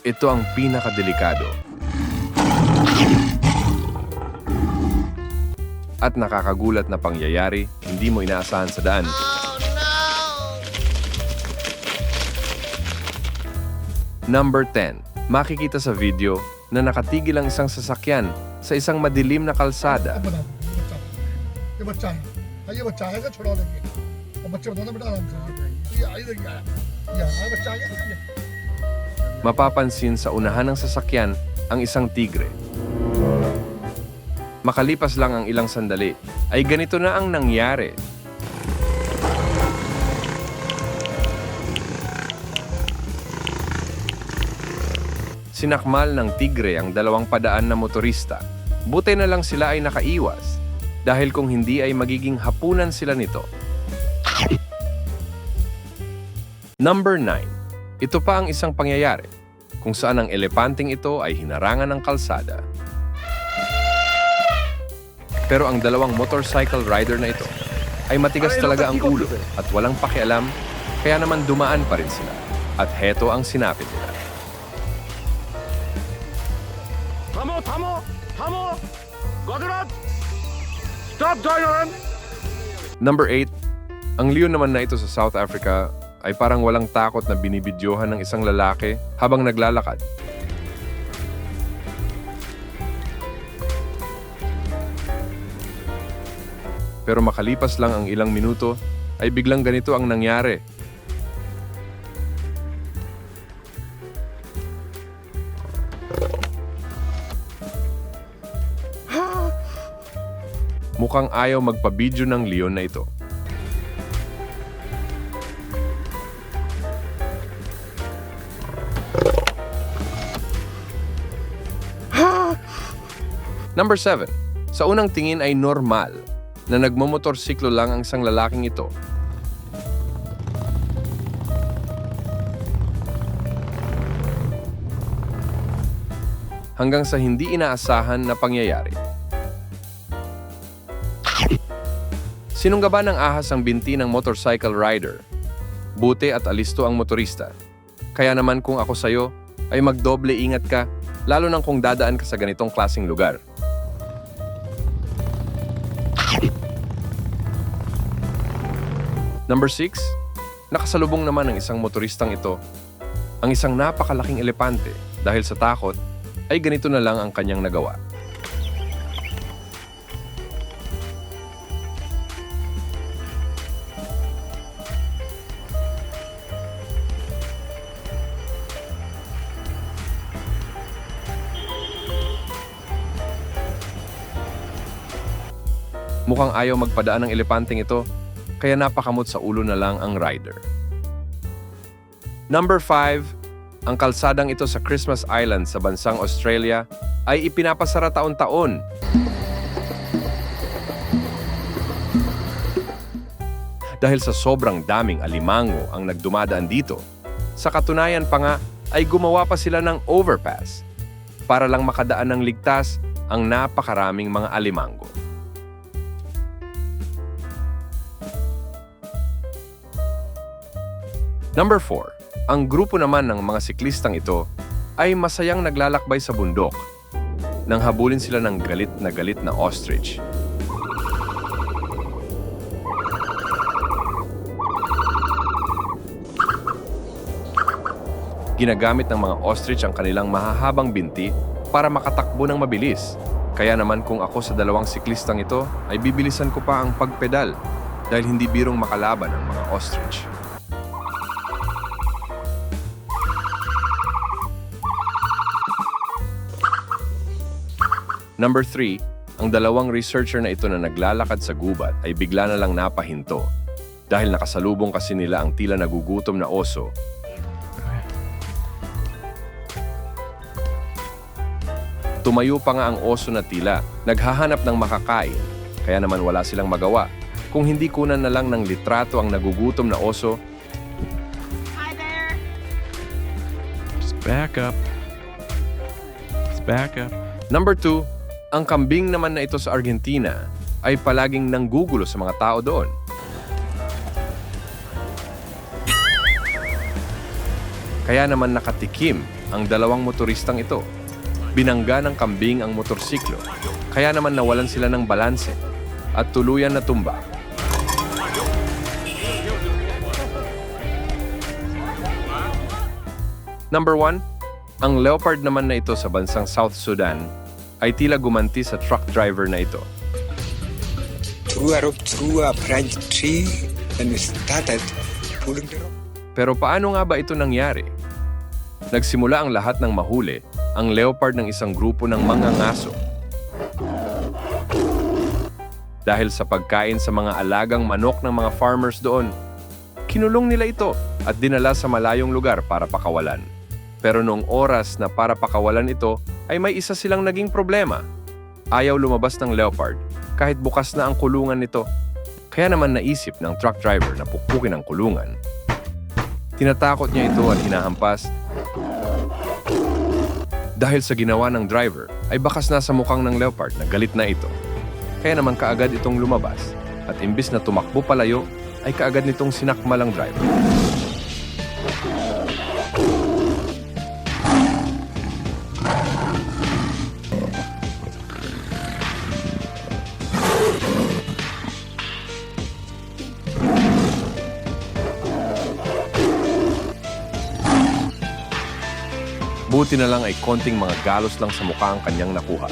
Ito ang pinakadelikado at nakakagulat na pangyayari hindi mo inaasahan sa daan. Number 10. Makikita sa video na nakatigil ang isang sasakyan sa isang madilim na kalsada. ये बच्चा है ये बच्चा आएगा छुड़ा देंगे और बच्चे बताना बेटा आराम से ये आई देखिए ये बच्चा आ गया Mapapansin sa unahan ng sasakyan ang isang tigre. Makalipas lang ang ilang sandali, ay ganito na ang nangyari. Sinakmal ng tigre ang dalawang padaan na motorista. Buti na lang sila ay nakaiwas, dahil kung hindi ay magiging hapunan sila nito. Number 9. Ito pa ang isang pangyayari kung saan ang elepanteng ito ay hinarangan ng kalsada. Pero ang dalawang motorcycle rider na ito ay matigas talaga ang ulo at walang pakialam, kaya naman dumaan pa rin sila. At heto ang sinapit nila. Tamo! Tamo! Tamo! Godrat! Stop driving! Number 8. Ang leon naman na ito sa South Africa ay parang walang takot na binibidyohan ng isang lalaki habang naglalakad. Pero makalipas lang ang ilang minuto, ay biglang ganito ang nangyari. Mukhang ayaw magpabidyo ng leon na ito. Number 7. Sa unang tingin ay normal na nagmomotorsiklo lang ang isang lalaking ito. Hanggang sa hindi inaasahan na pangyayari. Sinunggaba ng ahas ang binti ng motorcycle rider. Buti at alisto ang motorista. Kaya naman kung ako sa'yo, ay magdoble ingat ka, lalo nang kung dadaan ka sa ganitong klaseng lugar. Number 6, nakasalubong naman ng isang motoristang ito ang isang napakalaking elepante dahil sa takot ay ganito na lang ang kanyang nagawa. Mukhang ayaw magpadaan ng elepanteng ito, kaya napakamot sa ulo na lang ang rider. Number 5, ang kalsadang ito sa Christmas Island sa bansang Australia ay ipinapasara taon-taon. Dahil sa sobrang daming alimango ang nagdumadaan dito, sa katunayan pa nga ay gumawa pa sila ng overpass para lang makadaan ng ligtas ang napakaraming mga alimango. Number 4, ang grupo naman ng mga siklistang ito ay masayang naglalakbay sa bundok nang habulin sila ng galit na ostrich. Ginagamit ng mga ostrich ang kanilang mahahabang binti para makatakbo ng mabilis. Kaya naman kung ako sa dalawang siklistang ito ay bibilisan ko pa ang pagpedal dahil hindi birong makalaban ang mga ostrich. Number 3, ang dalawang researcher na ito na naglalakad sa gubat ay bigla na lang napahinto dahil nakasalubong kasi nila ang tila nagugutom na oso. Tumayo pa nga ang oso na tila naghahanap ng makakain, kaya naman wala silang magawa kung hindi kunan na lang ng litrato ang nagugutom na oso. Hi there. Just back up. Just back up. Number 2, ang kambing naman na ito sa Argentina ay palaging nanggugulo sa mga tao doon. Kaya naman nakatikim ang dalawang motoristang ito. Binangga ng kambing ang motorsiklo, kaya naman nawalan sila ng balanse at tuluyan na tumba. Number 1, ang leopard naman na ito sa bansang South Sudan ay tila gumanti sa truck driver na ito. Threw a rope through a branch tree and started pulling the rope. Pero paano nga ba ito nangyari? Nagsimula ang lahat ng mahuli ang leopard ng isang grupo ng mangangaso. Dahil sa pagkain sa mga alagang manok ng mga farmers doon, kinulong nila ito at dinala sa malayong lugar para pakawalan. Pero noong oras na para pakawalan ito, ay may isa silang naging problema. Ayaw lumabas ng leopard kahit bukas na ang kulungan nito. Kaya naman naisip ng truck driver na pukpukin ang kulungan. Tinatakot niya ito at hinahampas. Dahil sa ginawa ng driver, ay bakas na sa mukhang ng leopard na galit na ito. Kaya naman kaagad itong lumabas at imbis na tumakbo palayo, ay kaagad nitong sinakmal ang driver. Buti na lang ay konting mga galos lang sa mukha ang kanyang nakuha.